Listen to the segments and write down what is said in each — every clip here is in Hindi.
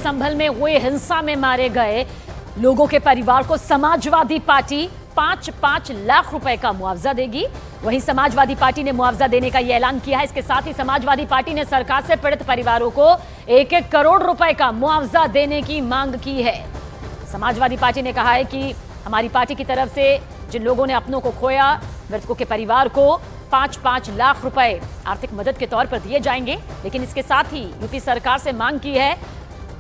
संभल में हुए हिंसा में मारे गए लोगों के परिवार को समाजवादी पार्टी 5-5 लाख रुपए का मुआवजा देगी। वहीं समाजवादी पार्टी ने मुआवजा देने का यह ऐलान किया है। इसके साथ ही समाजवादी पार्टी ने सरकार से पीड़ित परिवारों को 1-1 करोड़ रुपए का मुआवजा देने की मांग की है। समाजवादी पार्टी ने कहा है कि हमारी पार्टी की तरफ से जिन लोगों ने अपनों को खोया, मृतकों के परिवार को 5-5 लाख रुपए आर्थिक मदद के तौर पर दिए जाएंगे। लेकिन इसके साथ ही यूपी सरकार से मांग की है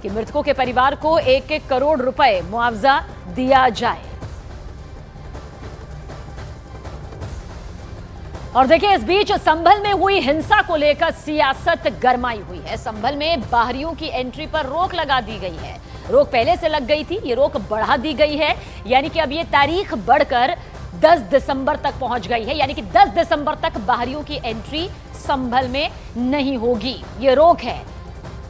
कि मृतकों के परिवार को 1-1 करोड़ रुपए मुआवजा दिया जाए। और देखिए, इस बीच संभल में हुई हिंसा को लेकर सियासत गरमाई हुई है। संभल में बाहरियों की एंट्री पर रोक लगा दी गई है। रोक पहले से लग गई थी, ये रोक बढ़ा दी गई है, यानी कि अब ये तारीख बढ़कर 10 दिसंबर तक पहुंच गई है। यानी कि 10 दिसंबर तक बाहरियों की एंट्री संभल में नहीं होगी। ये रोक है,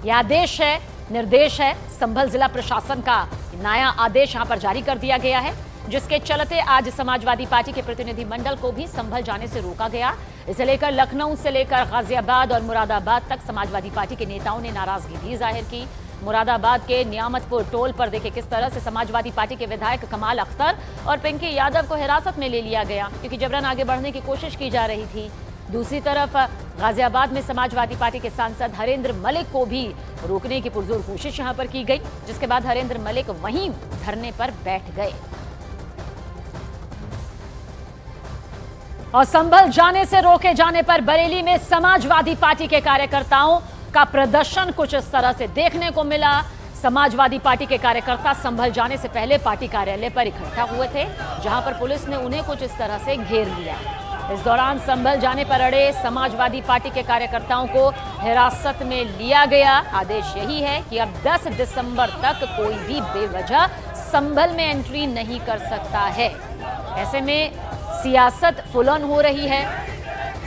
ये आदेश है, निर्देश है। संभल जिला प्रशासन का नया आदेश यहां पर जारी कर दिया गया है, जिसके चलते आज समाजवादी पार्टी के प्रतिनिधि मंडल को भी संभल जाने से रोका गया। इसे लेकर लखनऊ से लेकर गाजियाबाद और मुरादाबाद तक समाजवादी पार्टी के नेताओं ने नाराजगी भी जाहिर की। मुरादाबाद के नियामतपुर टोल पर देखे किस तरह से समाजवादी पार्टी के विधायक कमाल अख्तर और पिंकी यादव को हिरासत में ले लिया गया, क्योंकि जबरन आगे बढ़ने की कोशिश की जा रही थी। दूसरी तरफ गाजियाबाद में समाजवादी पार्टी के सांसद हरेंद्र मलिक को भी रोकने की पुरजोर कोशिश यहां पर की गई, जिसके बाद हरेंद्र मलिक वहीं धरने पर बैठ गए। और संभल जाने से रोके जाने पर बरेली में समाजवादी पार्टी के कार्यकर्ताओं का प्रदर्शन कुछ इस तरह से देखने को मिला। समाजवादी पार्टी के कार्यकर्ता संभल जाने से पहले पार्टी कार्यालय पर इकट्ठा हुए थे, जहां पर पुलिस ने उन्हें कुछ इस तरह से घेर लिया। इस दौरान संभल जाने पर अड़े समाजवादी पार्टी के कार्यकर्ताओं को हिरासत में लिया गया। आदेश यही है कि अब 10 दिसंबर तक कोई भी बेवजह संभल में एंट्री नहीं कर सकता है। ऐसे में सियासत फुल ऑन हो रही है।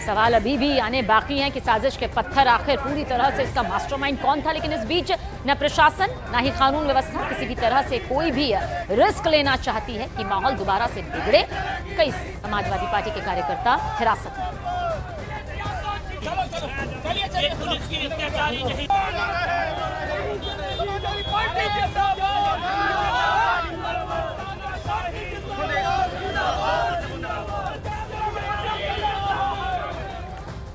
सवाल अभी भी आने बाकी हैं कि साजिश के पत्थर आखिर पूरी तरह से इसका मास्टरमाइंड कौन था। लेकिन इस बीच न प्रशासन न ही कानून व्यवस्था किसी भी तरह से कोई भी रिस्क लेना चाहती है कि माहौल दोबारा से बिगड़े। कई समाजवादी पार्टी के कार्यकर्ता हिरासत में।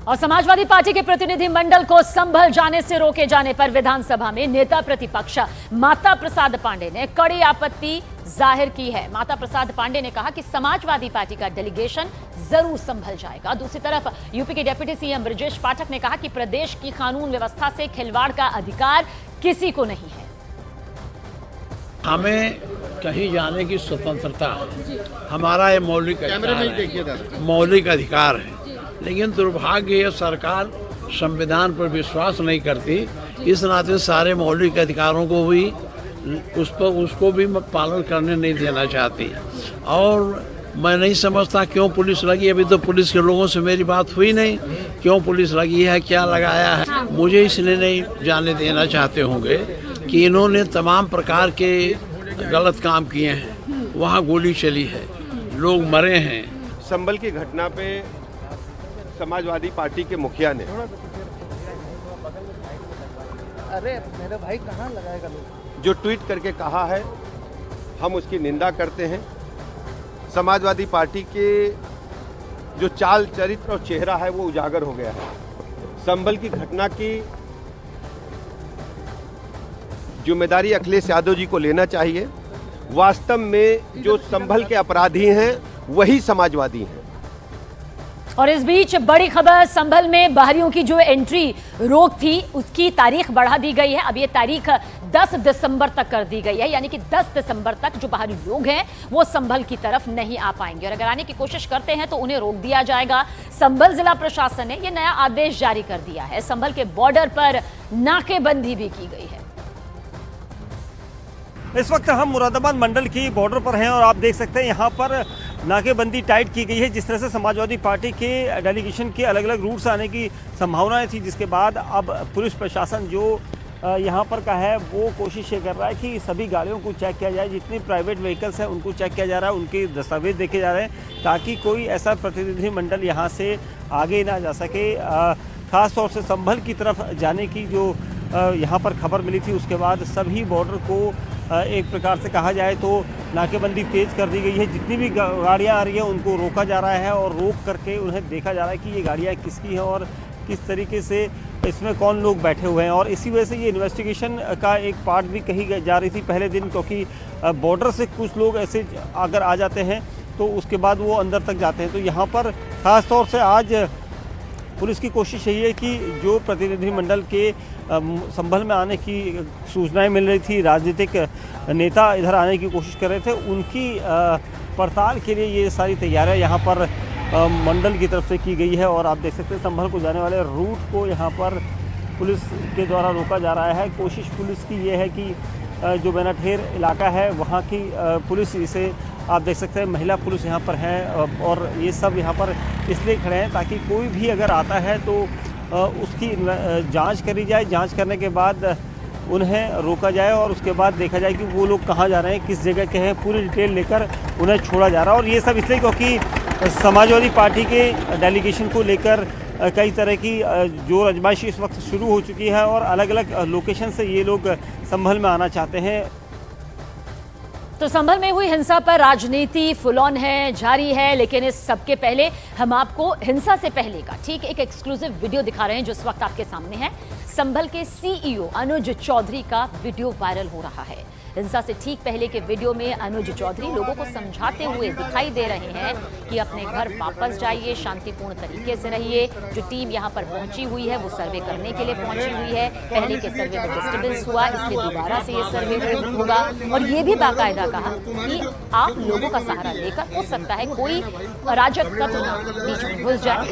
और समाजवादी पार्टी के प्रतिनिधि मंडल को संभल जाने से रोके जाने पर विधानसभा में नेता प्रतिपक्ष माता प्रसाद पांडे ने कड़ी आपत्ति जाहिर की है। माता प्रसाद पांडे ने कहा कि समाजवादी पार्टी का डेलीगेशन जरूर संभल जाएगा। दूसरी तरफ यूपी के डिप्टी सीएम ब्रजेश पाठक ने कहा कि प्रदेश की कानून व्यवस्था से खिलवाड़ का अधिकार किसी को नहीं है। हमें कहीं जाने की स्वतंत्रता है, हमारा ये मौलिक अधिकार है। लेकिन दुर्भाग्य है सरकार संविधान पर विश्वास नहीं करती, इस नाते सारे मौलिक अधिकारों को भी उसको भी पालन करने नहीं देना चाहती। और मैं नहीं समझता क्यों पुलिस लगी। अभी तो पुलिस के लोगों से मेरी बात हुई नहीं, क्यों पुलिस लगी है, क्या लगाया है। मुझे इसलिए नहीं जाने देना चाहते होंगे कि इन्होंने तमाम प्रकार के गलत काम किए हैं। वहाँ गोली चली है, लोग मरे हैं। संभल की घटना पे समाजवादी पार्टी के मुखिया ने अरे मेरे भाई कहाँ लगाएगा जो ट्वीट करके कहा है, हम उसकी निंदा करते हैं। समाजवादी पार्टी के जो चाल चरित्र और चेहरा है वो उजागर हो गया है। संभल की घटना की जिम्मेदारी अखिलेश यादव जी को लेना चाहिए। वास्तव में जो संभल के अपराधी हैं वही समाजवादी हैं। और इस बीच बड़ी खबर, संभल में बाहरियों की जो एंट्री रोक थी उसकी तारीख बढ़ा दी गई है। अब ये तारीख 10 दिसंबर तक कर दी गई है, यानी कि 10 दिसंबर तक जो बाहरी लोग हैं वो संभल की तरफ नहीं आ पाएंगे और अगर आने की कोशिश करते हैं तो उन्हें रोक दिया जाएगा। संभल जिला प्रशासन ने यह नया आदेश जारी कर दिया है। संभल के बॉर्डर पर नाकेबंदी भी की गई है। इस वक्त हम मुरादाबाद मंडल की बॉर्डर पर हैं और आप देख सकते हैं यहाँ पर नाकेबंदी टाइट की गई है। जिस तरह से समाजवादी पार्टी के डेलीगेशन के अलग अलग रूट से आने की संभावनाएं थी, जिसके बाद अब पुलिस प्रशासन जो यहाँ पर का है वो कोशिश ये कर रहा है कि सभी गाड़ियों को चेक किया जाए। जितनी प्राइवेट व्हीकल्स हैं उनको चेक किया जा रहा है, उनके दस्तावेज देखे जा रहे हैं ताकि कोई ऐसा प्रतिनिधि मंडल यहाँ से आगे ना जा सके। ख़ास तौर से संभल की तरफ जाने की जो यहाँ पर खबर मिली थी उसके बाद सभी बॉर्डर को एक प्रकार से कहा जाए तो नाकेबंदी तेज कर दी गई है। जितनी भी गाड़ियाँ आ रही हैं उनको रोका जा रहा है और रोक करके उन्हें देखा जा रहा है कि ये गाड़ियाँ किसकी हैं और किस तरीके से इसमें कौन लोग बैठे हुए हैं। और इसी वजह से ये इन्वेस्टिगेशन का एक पार्ट भी कही जा रही थी पहले दिन, क्योंकि बॉर्डर से कुछ लोग ऐसे अगर आ जाते हैं तो उसके बाद वो अंदर तक जाते हैं। तो यहाँ पर ख़ास तौर से आज पुलिस की कोशिश यही है कि जो प्रतिनिधिमंडल के संभल में आने की सूचनाएं मिल रही थी, राजनीतिक नेता इधर आने की कोशिश कर रहे थे, उनकी पड़ताल के लिए ये सारी तैयारियां यहाँ पर मंडल की तरफ से की गई है। और आप देख सकते हैं संभल को जाने वाले रूट को यहाँ पर पुलिस के द्वारा रोका जा रहा है। कोशिश पुलिस की ये है कि जो बेनाठेर इलाका है वहाँ की पुलिस, इसे आप देख सकते हैं महिला पुलिस यहाँ पर है और ये सब यहाँ पर इसलिए खड़े हैं ताकि कोई भी अगर आता है तो उसकी जांच करी जाए। जांच करने के बाद उन्हें रोका जाए और उसके बाद देखा जाए कि वो लोग कहाँ जा रहे हैं, किस जगह के हैं, पूरी डिटेल लेकर उन्हें छोड़ा जा रहा है। और ये सब इसलिए क्योंकि समाजवादी पार्टी के डेलीगेशन को लेकर कई तरह की जो आजमाइश इस वक्त शुरू हो चुकी है और अलग अलग लोकेशन से ये लोग संभल में आना चाहते हैं। तो संभल में हुई हिंसा पर राजनीति फुल ऑन है, जारी है, लेकिन इस सबके पहले हम आपको हिंसा से पहले का ठीक एक एक्सक्लूसिव वीडियो दिखा रहे हैं जो इस वक्त आपके सामने है। संभल के सीईओ अनुज चौधरी का वीडियो वायरल हो रहा है। हिंसा से ठीक पहले के वीडियो में अनुज चौधरी लोगों को समझाते हुए दिखाई दे रहे हैं कि अपने घर वापस जाइए, शांतिपूर्ण तरीके से रहिए। जो टीम यहाँ पर पहुंची हुई है वो सर्वे करने के लिए पहुंची हुई है। पहले के सर्वे में डिस्टर्बेंस हुआ, इसलिए दोबारा से ये सर्वे होगा। और ये भी बाकायदा कहा कि आप लोगों का सहारा लेकर, हो सकता है कोई अराजक तत्व बीच में घुस जाए,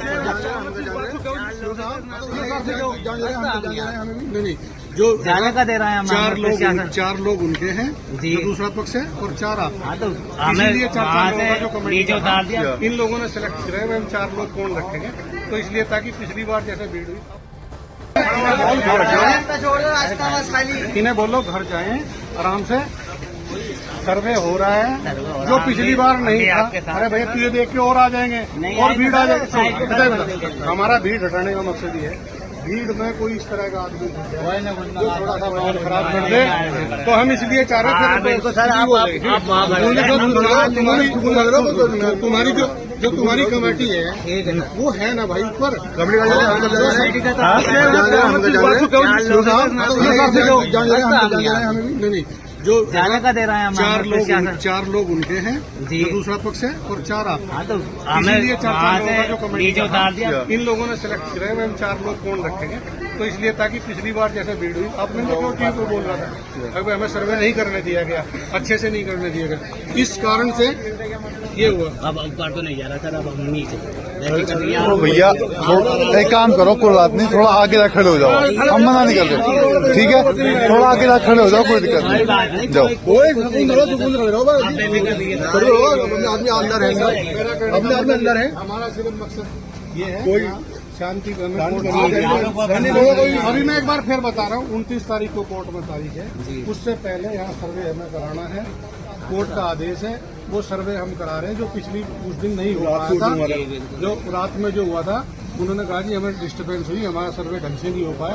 जो जाने का दे रहे हैं चार लोग उनके हैं जो दूसरा पक्ष है और 4 आप। तो इसीलिए 4 लोगों का जो कमेटी उतार दिया, इन लोगों ने सेलेक्ट किया है हम 4 लोग कौन रखेंगे, तो इसलिए ताकि पिछली बार जैसे भीड़ हुई। इन्हें बोलो घर जाएं आराम से, सर्वे हो रहा है जो पिछली बार नहीं था। अरे भैया तुझे देख के और आ जाएंगे और भीड़ आ जाएगी। हमारा भीड़ हटाने का मकसद ये है, भीड़ में कोई इस तरह का आदमी जो थोड़ा सा माहौल खराब कर दे, तो हम इसलिए चाह रहे थे तुम्हारी कमेटी है वो है ना भाई ऊपर नहीं जो जाने का दे रहे हैं 4 लोग उनके हैं जो दूसरा पक्ष है और 4 आप। तो इसीलिए 4 लोगों का जो कमेटी उतार दिया, इन लोगों ने सेलेक्ट किया है हम 4 लोग कौन रखेंगे, तो इसलिए ताकि पिछली बार जैसे भीड़ हुई। आपने तो क्यों टीम को बोल रहा था अगर हमें सर्वे नहीं करने दिया गया, अच्छे से नहीं करने दिया गया, इस कारण से ये हुआ। अब ऊपर तो नहीं जा रहा सर, अब हम नीचे भैया एक काम करो, कोई बात नहीं, थोड़ा आगे तक खड़े हो जाओ, हम मना नहीं करते, ठीक है, थोड़ा आगे तक खड़े हो जाओ, कोई दिक्कत नहीं, जाओ। आदमी अंदर है, अपने आदमी अंदर है। हमारा सिर्फ मकसद ये है कोई शांति अभी मैं एक बार फिर बता रहा हूँ 29 तारीख को कोर्ट में तारीख है, उससे पहले यहाँ सर्वे हमें कराना है। कोर्ट का आदेश है, वो सर्वे हम करा रहे हैं। जो पिछली उस दिन नहीं हुआ था, जो रात में जो हुआ था, उन्होंने कहा कि हमें डिस्टर्बेंस हुई, हमारा सर्वे ढंग से नहीं हो पाया।